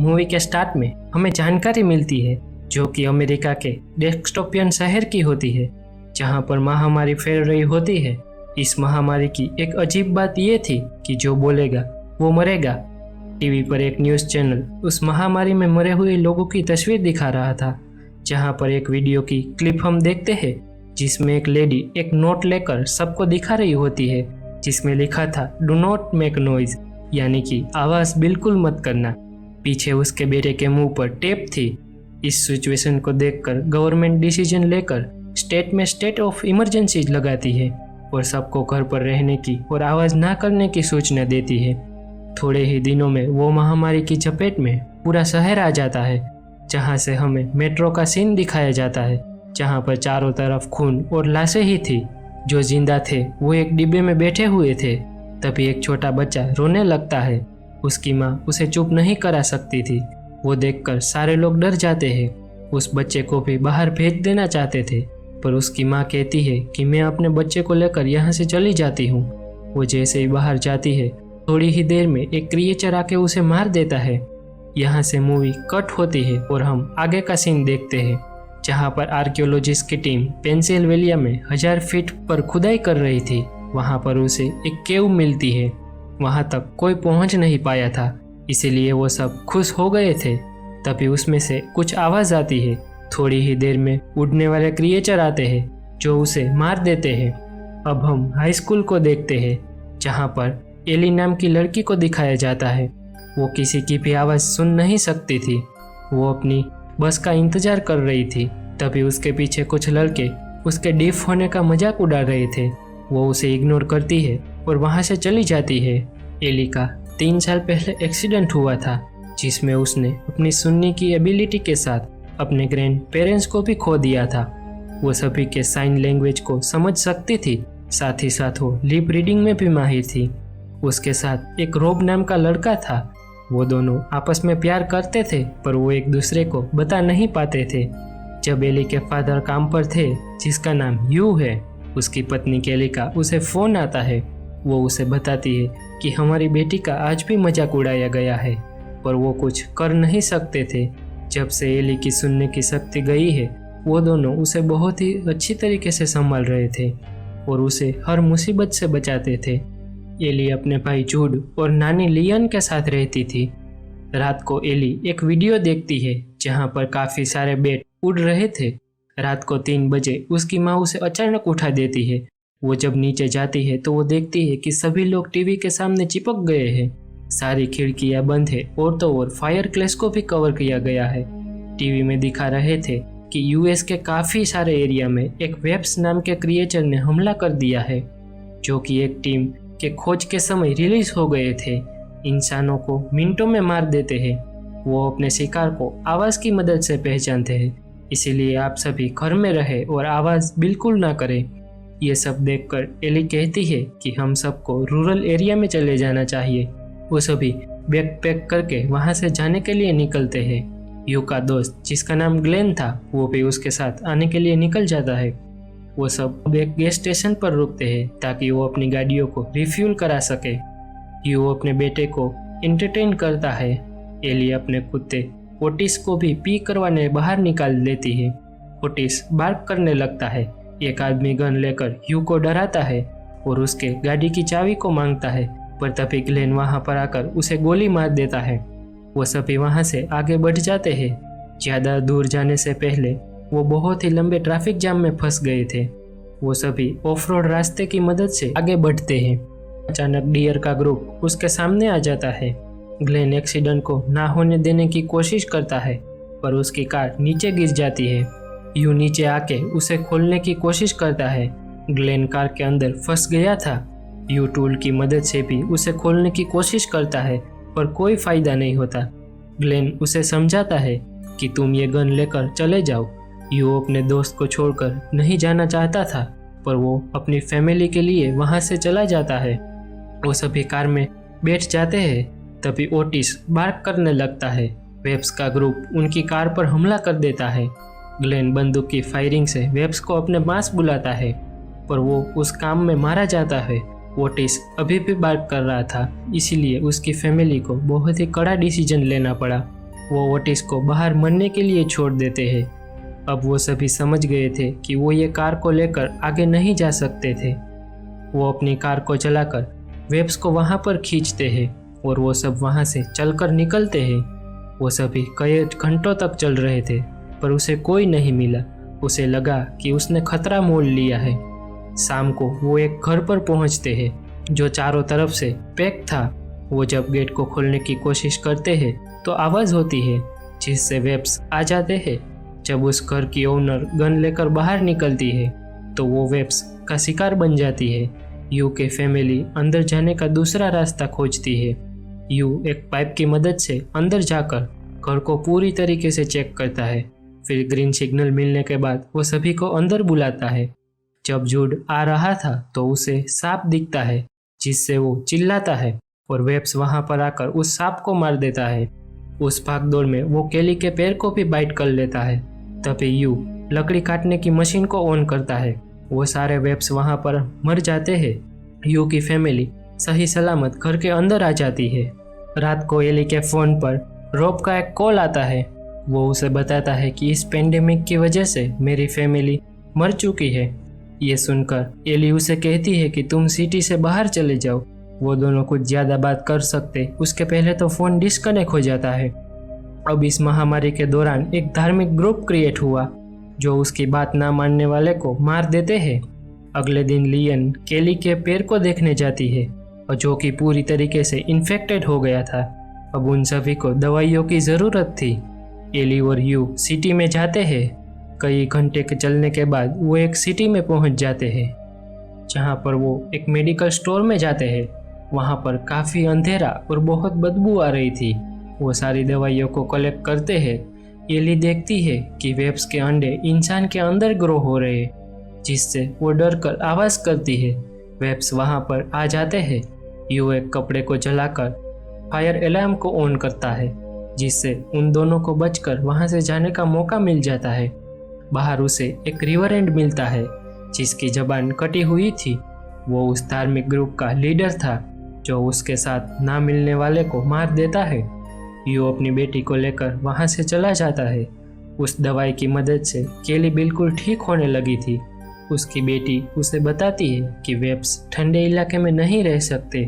Movie के start में हमें जानकारी मिलती है जो कि अमेरिका के डेस्टोपियन शहर की होती है, जहां पर महामारी फैल रही होती है। इस महामारी की एक अजीब बात यह थी कि जो बोलेगा वो मरेगा। टीवी पर एक न्यूज़ चैनल उस महामारी में मरे हुए लोगों की तस्वीर दिखा रहा था, जहां पर एक वीडियो की क्लिप हम देखते हैं जिसमें एक लेडी एक नोट लेकर सबको दिखा रही होती है, जिसमें लिखा था डू नॉट मेक नॉइज, यानी कि आवाज़ बिल्कुल मत करना। पीछे उसके बेटे के मुंह पर टेप थी। इस सिचुएशन को देखकर गवर्नमेंट डिसीजन लेकर स्टेट में स्टेट ऑफ इमरजेंसी लगाती है और सबको घर पर रहने की और आवाज़ ना करने की सूचना देती है। थोड़े ही दिनों में वो महामारी की चपेट में पूरा शहर आ जाता है, जहां से हमें मेट्रो का सीन दिखाया जाता है, जहां पर चारों तरफ खून और लाशें ही थी। जो जिंदा थे वो एक डिब्बे में बैठे हुए थे। तभी एक छोटा बच्चा रोने लगता है। उसकी माँ उसे चुप नहीं करा सकती थी। वो देखकर सारे लोग डर जाते हैं। उस बच्चे को भी बाहर भेज देना चाहते थे, पर उसकी माँ कहती है कि मैं अपने बच्चे को लेकर यहाँ से चली जाती हूँ। वो जैसे ही बाहर जाती है, थोड़ी ही देर में एक क्रिएचर आके उसे मार देता है। यहाँ से मूवी कट होती है और हम आगे का सीन देखते हैं, जहाँ पर आर्कियोलॉजिस्ट की टीम पेंसिल्वेनिया में 1000 फीट पर खुदाई कर रही थी। वहाँ पर उसे एक केव मिलती है। वहाँ तक कोई पहुँच नहीं पाया था, इसीलिए वो सब खुश हो गए थे। तभी उसमें से कुछ आवाज़ आती है। थोड़ी ही देर में उड़ने वाले क्रिएचर आते हैं जो उसे मार देते हैं। अब हम हाई स्कूल को देखते हैं, जहाँ पर एली नाम की लड़की को दिखाया जाता है। वो किसी की भी आवाज़ सुन नहीं सकती थी। वो अपनी बस का इंतज़ार कर रही थी। तभी उसके पीछे कुछ लड़के उसके डीफ होने का मजाक उड़ा रहे थे। वो उसे इग्नोर करती है और वहाँ से चली जाती है। एली का 3 साल पहले एक्सीडेंट हुआ था, जिसमें उसने अपनी सुनने की एबिलिटी के साथ अपने ग्रैंड पेरेंट्स को भी खो दिया था। वो सभी के साइन लैंग्वेज को समझ सकती थी, साथ ही साथ वो लिप रीडिंग में भी माहिर थी। उसके साथ एक रोब नाम का लड़का था। वो दोनों आपस में प्यार करते थे, पर वो एक दूसरे को बता नहीं पाते थे। जब एली के फादर काम पर थे, जिसका नाम यू है, उसकी पत्नी केली का उसे फ़ोन आता है। वो उसे बताती है कि हमारी बेटी का आज भी मजाक उड़ाया गया है, पर वो कुछ कर नहीं सकते थे। जब से एली की सुनने की शक्ति गई है, वो दोनों उसे बहुत ही अच्छी तरीके से संभाल रहे थे और उसे हर मुसीबत से बचाते थे। एली अपने भाई जूड और नानी लियन के साथ रहती थी। रात को एली एक वीडियो देखती है जहां पर काफ़ी सारे बैट उड़ रहे थे। रात को 3 बजे उसकी माँ उसे अचानक उठा देती है। वो जब नीचे जाती है तो वो देखती है कि सभी लोग टीवी के सामने चिपक गए हैं। सारी खिड़कियां बंद है और तो और फायर क्लेस को भी कवर किया गया है। टीवी में दिखा रहे थे कि यूएस के काफ़ी सारे एरिया में एक वेब्स नाम के क्रिएचर ने हमला कर दिया है, जो कि एक टीम के खोज के समय रिलीज हो गए थे। इंसानों को मिनटों में मार देते हैं। वो अपने शिकार को आवाज़ की मदद से पहचानते हैं, इसीलिए आप सभी घर में रहे और आवाज़ बिल्कुल ना करें। ये सब देखकर एली कहती है कि हम सबको रूरल एरिया में चले जाना चाहिए। वो सभी बैग पैक करके वहाँ से जाने के लिए निकलते हैं। यू का दोस्त, जिसका नाम ग्लेन था, वो भी उसके साथ आने के लिए निकल जाता है। वो सब एक गैस स्टेशन पर रुकते हैं ताकि वो अपनी गाड़ियों को रिफ्यूल करा सके। यू अपने बेटे को एंटरटेन करता है। एली अपने कुत्ते ओटिस को भी पी करवाने बाहर निकाल देती है। ओटिस बार्क करने लगता है। एक आदमी गन लेकर यू को डराता है और उसके गाड़ी की चाबी को मांगता है, पर तभी ग्लेन वहां पर आकर उसे गोली मार देता है। वो सभी वहां से आगे बढ़ जाते हैं। ज़्यादा दूर जाने से पहले वो बहुत ही लंबे ट्रैफिक जाम में फंस गए थे। वो सभी ऑफ रोड रास्ते की मदद से आगे बढ़ते हैं। अचानक डियर का ग्रुप उसके सामने आ जाता है। ग्लेन एक्सीडेंट को ना होने देने की कोशिश करता है, पर उसकी कार नीचे गिर जाती है। यू नीचे आके उसे खोलने की कोशिश करता है। ग्लेन कार के अंदर फंस गया था। यू टूल की मदद से भी उसे खोलने की कोशिश करता है, पर कोई फायदा नहीं होता। ग्लेन उसे समझाता है कि तुम ये गन लेकर चले जाओ। यू अपने दोस्त को छोड़कर नहीं जाना चाहता था, पर वो अपनी फैमिली के लिए वहाँ से चला जाता है। वो सभी कार में बैठ जाते हैं। तभी ओटिस बार्क करने लगता है। वेब्स का ग्रुप उनकी कार पर हमला कर देता है। ग्लेन बंदूक की फायरिंग से वेब्स को अपने पास बुलाता है, पर वो उस काम में मारा जाता है। ओटिस अभी भी बार्क कर रहा था, इसीलिए उसकी फैमिली को बहुत ही कड़ा डिसीजन लेना पड़ा। वो ओटिस को बाहर मरने के लिए छोड़ देते हैं। अब वो सभी समझ गए थे कि वो ये कार को लेकर आगे नहीं जा सकते थे। वो अपनी कार को चलाकर वेब्स को वहाँ पर खींचते हैं और वो सब वहाँ से चलकर निकलते हैं। वो सभी कई घंटों तक चल रहे थे पर उसे कोई नहीं मिला। उसे लगा कि उसने खतरा मोल लिया है। शाम को वो एक घर पर पहुँचते हैं जो चारों तरफ से पैक था। वो जब गेट को खोलने की कोशिश करते हैं तो आवाज़ होती है जिससे वेब्स आ जाते हैं। जब उस घर की ओनर गन लेकर बाहर निकलती है तो वो वेब्स का शिकार बन जाती है। यू के फैमिली अंदर जाने का दूसरा रास्ता खोजती है। यू एक पाइप की मदद से अंदर जाकर घर को पूरी तरीके से चेक करता है। फिर ग्रीन सिग्नल मिलने के बाद वो सभी को अंदर बुलाता है। जब जूड आ रहा था तो उसे सांप दिखता है जिससे वो चिल्लाता है और वेब्स वहां पर आकर उस सांप को मार देता है। उस भागदौड़ में वो केली के पैर को भी बाइट कर लेता है। तभी यू लकड़ी काटने की मशीन को ऑन करता है। वो सारे वेब्स वहां पर मर जाते हैं। यू की फैमिली सही सलामत घर के अंदर आ जाती है। रात को एली के फ़ोन पर रॉब का एक कॉल आता है। वो उसे बताता है कि इस पेंडेमिक की वजह से मेरी फैमिली मर चुकी है। ये सुनकर एली उसे कहती है कि तुम सिटी से बाहर चले जाओ। वो दोनों कुछ ज़्यादा बात कर सकते उसके पहले तो फ़ोन डिस्कनेक्ट हो जाता है। अब इस महामारी के दौरान एक धार्मिक ग्रुप क्रिएट हुआ जो उसकी बात ना मानने वाले को मार देते हैं। अगले दिन लियन केली के पैर को देखने जाती है और जो कि पूरी तरीके से इन्फेक्टेड हो गया था। अब उन सभी को दवाइयों की ज़रूरत थी। एली और यू सिटी में जाते हैं। कई घंटे के चलने के बाद वो एक सिटी में पहुंच जाते हैं जहां पर वो एक मेडिकल स्टोर में जाते हैं। वहां पर काफ़ी अंधेरा और बहुत बदबू आ रही थी। वो सारी दवाइयों को कलेक्ट करते हैं। एली देखती है कि वेब्स के अंडे इंसान के अंदर ग्रो हो रहे हैं जिससे वो डर कर आवाज़ करती है। वेब्स वहां पर आ जाते हैं। यू एक कपड़े को जलाकर फायर अलार्म को ऑन करता है जिससे उन दोनों को बचकर वहां से जाने का मौका मिल जाता है। बाहर उसे एक रिवर एंड मिलता है जिसकी जबान कटी हुई थी। वो उस धार्मिक ग्रुप का लीडर था जो उसके साथ ना मिलने वाले को मार देता है। यू अपनी बेटी को लेकर वहां से चला जाता है। उस दवाई की मदद से केली बिल्कुल ठीक होने लगी थी। उसकी बेटी उसे बताती है कि वेब्स ठंडे इलाके में नहीं रह सकते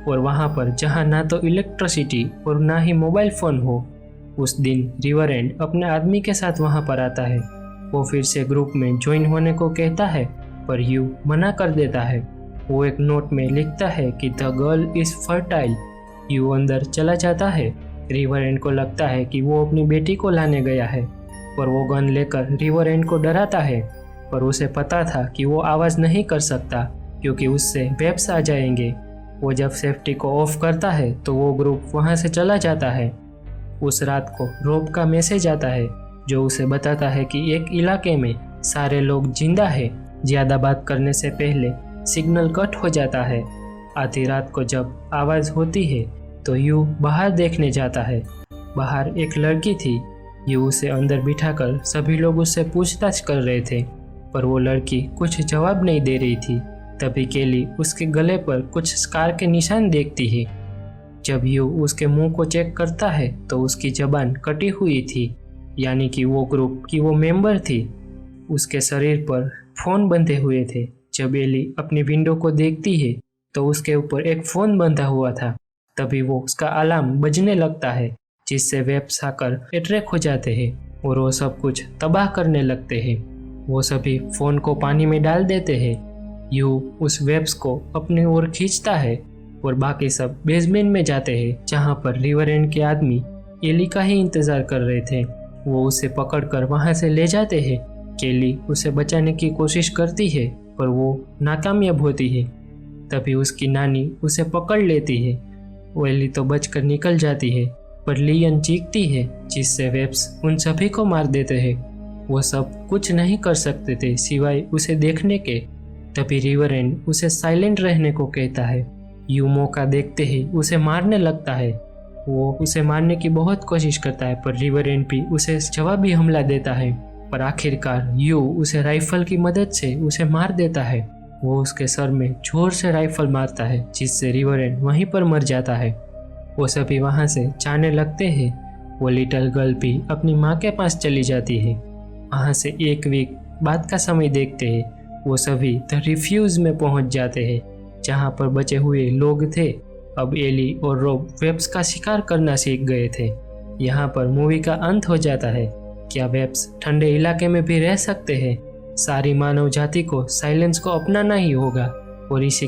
और वहां पर जहां ना तो इलेक्ट्रिसिटी और ना ही मोबाइल फ़ोन हो। उस दिन रिवर एंड अपने आदमी के साथ वहां पर आता है। वो फिर से ग्रुप में ज्वाइन होने को कहता है पर यू मना कर देता है। वो एक नोट में लिखता है कि the girl is fertile. You अंदर चला जाता है। रिवर एंड को लगता है कि वो अपनी बेटी को लाने गया है और वो गन लेकर रिवर एंड को डराता है पर उसे पता था कि वो आवाज़ नहीं कर सकता क्योंकि उससे वेब्स आ जाएंगे। वो जब सेफ्टी को ऑफ करता है तो वो ग्रुप वहाँ से चला जाता है। उस रात को रॉब का मैसेज आता है जो उसे बताता है कि एक इलाके में सारे लोग जिंदा है। ज़्यादा बात करने से पहले सिग्नल कट हो जाता है। आधी रात को जब आवाज़ होती है तो यू बाहर देखने जाता है। बाहर एक लड़की थी। यू उसे अंदर बिठाकर सभी लोग उससे पूछताछ कर रहे थे पर वो लड़की कुछ जवाब नहीं दे रही थी। तभी केली उसके गले पर कुछ स्कार के निशान देखती है। जब यू उसके मुंह को चेक करता है तो उसकी जबान कटी हुई थी यानी कि वो ग्रुप की वो मेंबर थी। उसके शरीर पर फ़ोन बंधे हुए थे। जब एली अपनी विंडो को देखती है तो उसके ऊपर एक फ़ोन बंधा हुआ था। तभी वो उसका अलार्म बजने लगता है जिससे वेब्स आकर अट्रैक्ट हो जाते हैं और वो सब कुछ तबाह करने लगते हैं। वो सभी फ़ोन को पानी में डाल देते हैं। यू उस वेब्स को अपनी ओर खींचता है और बाकी सब बेसमेंट में जाते हैं जहाँ पर रिवर एंड के आदमी एली का ही इंतज़ार कर रहे थे। वो उसे पकड़कर वहाँ से ले जाते हैं। केली उसे बचाने की कोशिश करती है पर वो नाकामयाब होती है। तभी उसकी नानी उसे पकड़ लेती है। वो एली तो बचकर निकल जाती है पर लियन चीखती है जिससे वेब्स उन सभी को मार देते हैं। वो सब कुछ नहीं कर सकते थे सिवाय उसे देखने के। तभी रिवर एंड उसे साइलेंट रहने को कहता है। यू मौका देखते ही उसे मारने लगता है। वो उसे मारने की बहुत कोशिश करता है पर रिवर एंड भी उसे जवाबी हमला देता है पर आखिरकार यू उसे राइफल की मदद से उसे मार देता है। वो उसके सर में जोर से राइफल मारता है जिससे रिवर एंड वहीं पर मर जाता है। वो सभी वहाँ से जाने लगते हैं। वो लिटिल गर्ल भी अपनी माँ के पास चली जाती है। वहाँ से एक वीक बाद का समय देखते हैं वो सभी द रिफ्यूज में पहुँच जाते हैं, जहाँ पर बचे हुए लोग थे। अब एली और रॉब वेब्स का शिकार करना सीख गए थे। यहाँ पर मूवी का अंत हो जाता है। क्या वेब्स ठंडे इलाके में भी रह सकते हैं? सारी मानव जाति को साइलेंस को अपनाना ही होगा और इसी